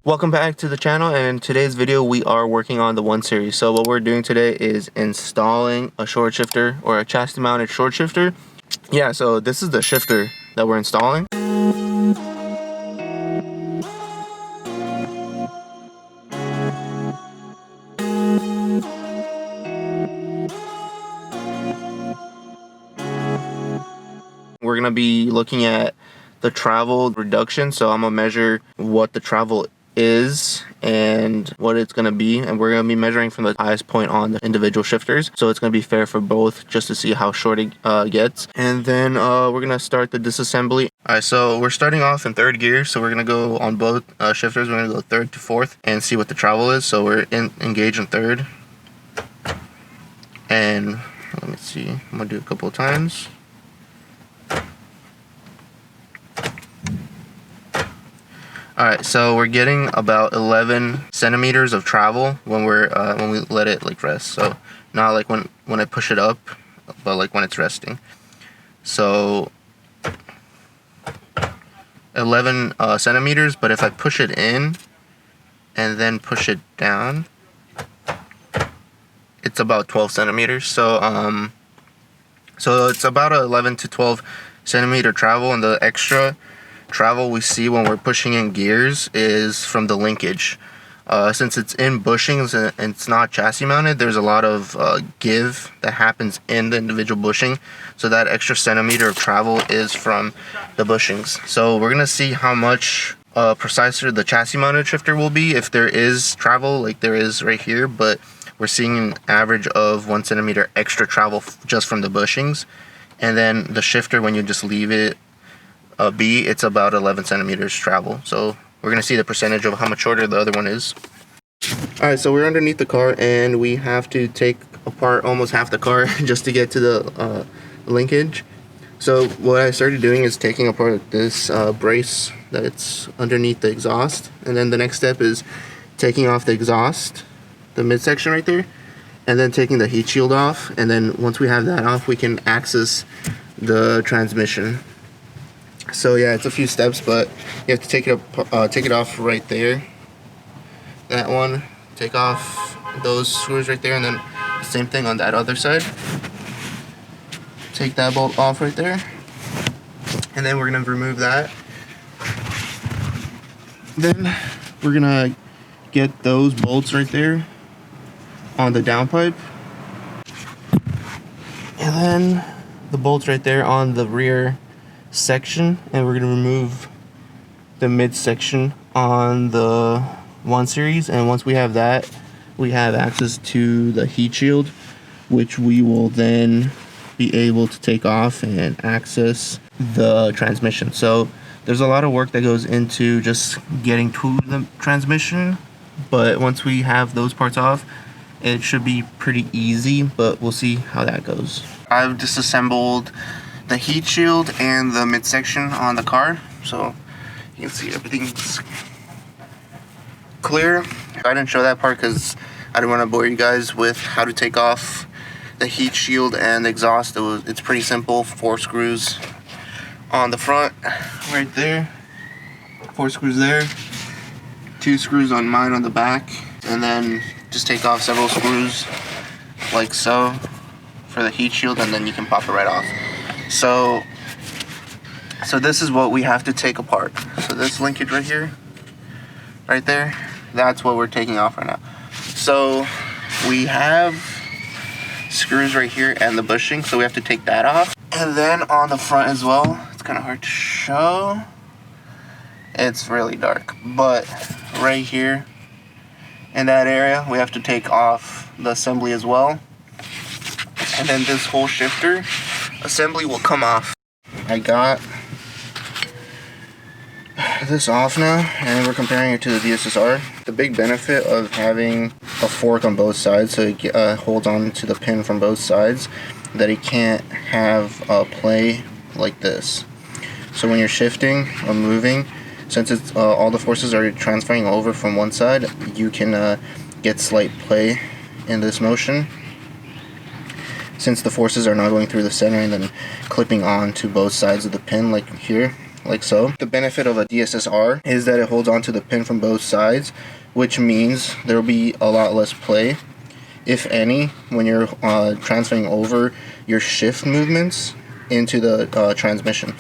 Welcome back to the channel, and in today's video we are working on the 1 series. So what we're doing today is installing a short shifter or a chassis mounted short shifter. Yeah, so this is the shifter that we're installing. We're gonna be looking at the travel reduction, so I'm gonna measure what the travel is and what it's gonna be, and we're gonna be measuring from the highest point on the individual shifters, so it's gonna be fair for both, just to see how short it gets. And then we're gonna start the disassembly. Alright, so we're starting off in third gear, so we're gonna go on both shifters. We're gonna go third to fourth and see what the travel is. So we're engaged in third, and let me see, I'm gonna do a couple of times. Alright, so we're getting about 11 centimeters of travel when we let it like rest. So not like when I push it up, but like when it's resting. So 11 centimeters, but if I push it in and then push it down, it's about 12 centimeters. So it's about 11 to 12 centimeter travel, and the extra travel we see when we're pushing in gears is from the linkage. Since it's in bushings and it's not chassis mounted, there's a lot of give that happens in the individual bushing, so that extra centimeter of travel is from the bushings. So we're gonna see how much preciser the chassis mounted shifter will be if there is travel like there is right here, but we're seeing an average of 1 centimeter extra travel just from the bushings. And then the shifter, when you just leave it it's about 11 centimeters travel. So we're gonna see the percentage of how much shorter the other one is. Alright, so we're underneath the car and we have to take apart almost half the car just to get to the linkage. So what I started doing is taking apart this brace that's underneath the exhaust, and then the next step is taking off the exhaust, the midsection right there, and then taking the heat shield off. And then once we have that off, we can access the transmission. So yeah, it's a few steps, but you have to take it off right there. That one, take off those screws right there, and then the same thing on that other side. Take that bolt off right there, and then we're gonna remove that. Then we're gonna get those bolts right there on the downpipe, and then the bolts right there on the rear section, and we're going to remove the midsection on the 1 series. And once we have that, we have access to the heat shield, which we will then be able to take off and access the transmission. So there's a lot of work that goes into just getting to the transmission, but once we have those parts off, it should be pretty easy, but we'll see how that goes. I've disassembled the heat shield and the midsection on the car, so you can see everything's clear. I didn't show that part because I didn't want to bore you guys with how to take off the heat shield and the exhaust. It's pretty simple. 4 screws on the front right there, 4 screws there, 2 screws on mine on the back, and then just take off several screws like so for the heat shield, and then you can pop it right off. So this is what we have to take apart. So this linkage right here, right there, that's what we're taking off right now. So we have screws right here and the bushing, so we have to take that off. And then on the front as well, it's kind of hard to show, it's really dark, but right here in that area we have to take off the assembly as well. And then this whole shifter assembly will come off. I got this off now, and we're comparing it to the DSSR. The big benefit of having a fork on both sides, so it holds on to the pin from both sides, that it can't have a play like this. So when you're shifting or moving, since it's all the forces are transferring over from one side, you can get slight play in this motion, since the forces are not going through the center and then clipping on to both sides of the pin like here, like so. The benefit of a DSSR is that it holds onto the pin from both sides, which means there will be a lot less play, if any, when you're transferring over your shift movements into the transmission.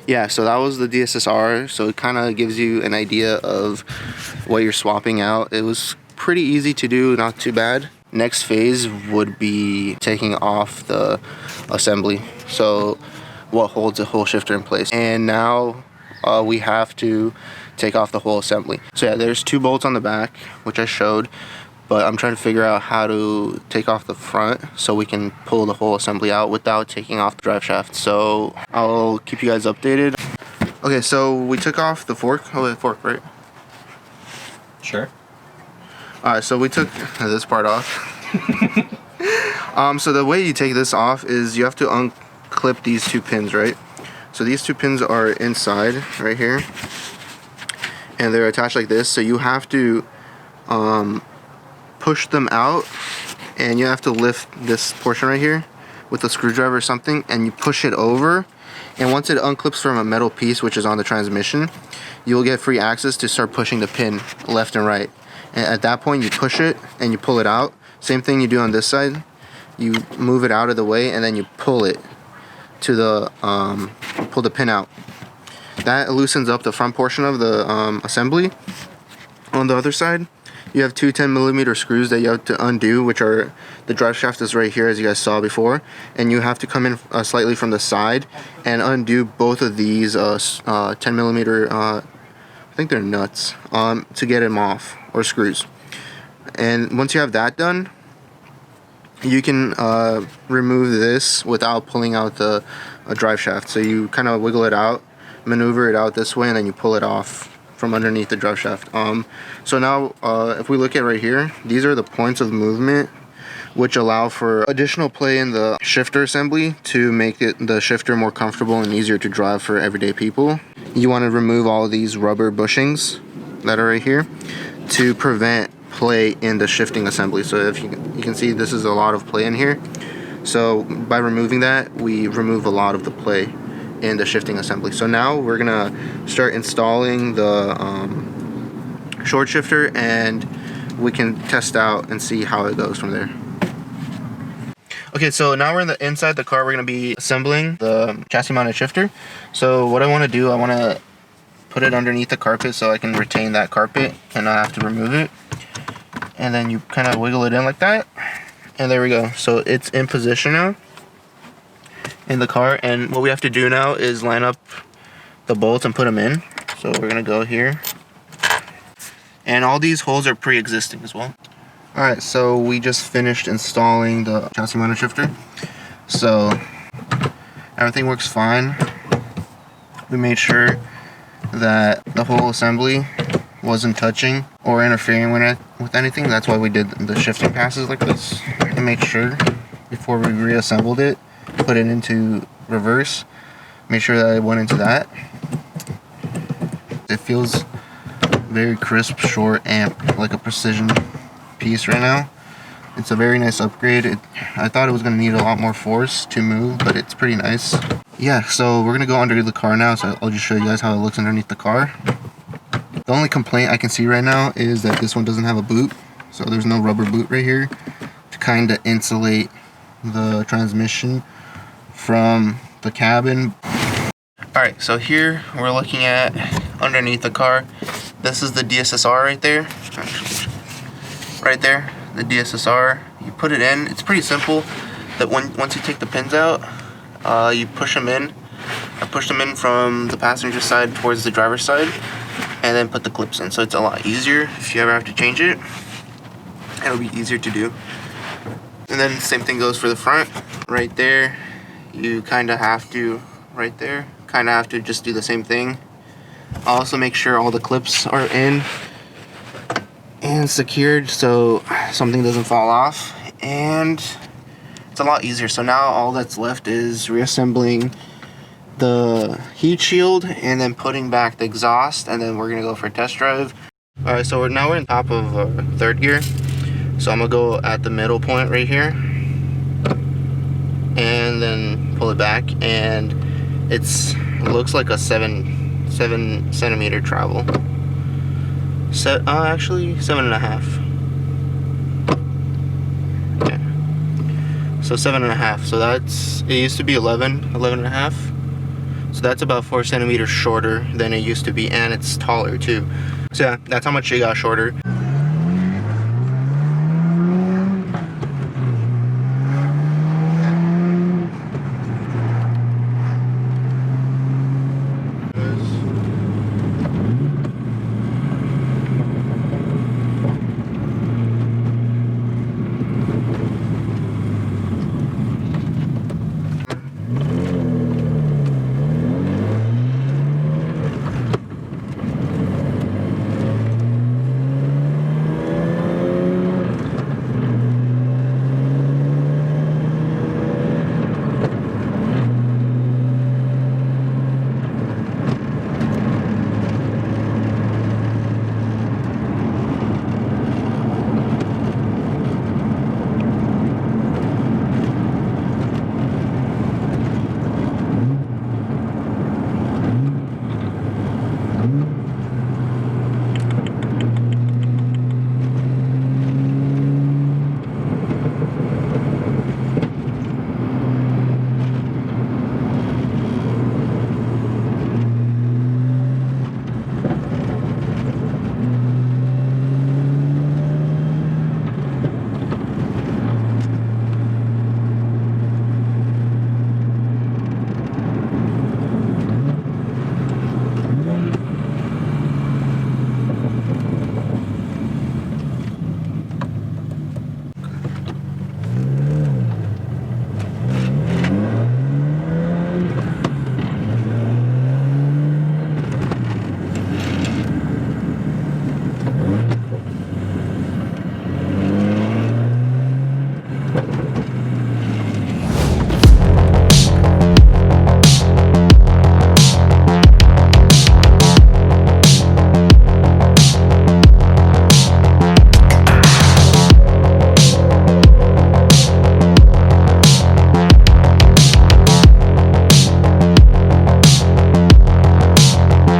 Yeah, so that was the DSSR, so it kind of gives you an idea of what you're swapping out. It was pretty easy to do, not too bad. Next phase would be taking off the assembly, so what holds the whole shifter in place. And now we have to take off the whole assembly. So yeah, there's 2 bolts on the back, which I showed, but I'm trying to figure out how to take off the front so we can pull the whole assembly out without taking off the drive shaft. So I'll keep you guys updated. Okay, so we took off the fork. Oh, the fork, right? Sure. Alright, so we took this part off. So the way you take this off is you have to unclip these 2 pins, right? So these 2 pins are inside right here, and they're attached like this. So you have to push them out, and you have to lift this portion right here with a screwdriver or something, and you push it over, and once it unclips from a metal piece which is on the transmission, you'll get free access to start pushing the pin left and right. And at that point you push it and you pull it out. Same thing you do on this side. You move it out of the way and then you pull it to the pull the pin out. That loosens up the front portion of the assembly. On the other side, you have 2 10mm screws that you have to undo, which are, the drive shaft is right here as you guys saw before, and you have to come in slightly from the side and undo both of these 10mm I think they're nuts, to get them off, or screws. And once you have that done, you can remove this without pulling out the drive shaft. So you kind of wiggle it out, maneuver it out this way, and then you pull it off from underneath the drive shaft. So now if we look at right here, these are the points of movement which allow for additional play in the shifter assembly to make the shifter more comfortable and easier to drive for everyday people. You want to remove all of these rubber bushings that are right here to prevent play in the shifting assembly. So if you can see, this is a lot of play in here. So by removing that, we remove a lot of the play in the shifting assembly. So now we're gonna start installing the short shifter, and we can test out and see how it goes from there. Okay, so now we're inside the car. We're gonna be assembling the chassis mounted shifter. So what I want to do, I want to put it underneath the carpet so I can retain that carpet and not have to remove it. And then you kind of wiggle it in like that, and there we go. So it's in position now in the car, and what we have to do now is line up the bolts and put them in. So we're gonna go here, and all these holes are pre-existing as well. Alright, so we just finished installing the chassis mounted shifter. So everything works fine. We made sure that the whole assembly wasn't touching or interfering with anything. That's why we did the shifting passes like this, and make sure before we reassembled it, put it into reverse, make sure that it went into that. It feels very crisp, short, and like a precision piece right now. It's a very nice upgrade. I thought it was going to need a lot more force to move, but it's pretty nice. Yeah, so we're going to go under the car now, so I'll just show you guys how it looks underneath the car. The only complaint I can see right now is that this one doesn't have a boot, so there's no rubber boot right here to kind of insulate the transmission from the cabin. Alright, so here we're looking at underneath the car. This is the DSSR right there. Right there, the DSSR. You put it in. It's pretty simple. That once you take the pins out, you push them in. I pushed them in from the passenger side towards the driver's side, and then put the clips in. So it's a lot easier. If you ever have to change it, it'll be easier to do. And then same thing goes for the front. Right there, you kind of have to, right there, kind of have to just do the same thing. Also make sure all the clips are in and secured so something doesn't fall off, and it's a lot easier. So now all that's left is reassembling the heat shield and then putting back the exhaust, and then we're gonna go for a test drive. Alright, so now we're in top of third gear, so I'm gonna go at the middle point right here and then pull it back, and it's It looks like a 7 centimeter travel. Actually 7.5. Yeah. So 7.5. So that's, it used to be 11.5. So that's about 4 centimeters shorter than it used to be, and it's taller too. So yeah, that's how much it got shorter.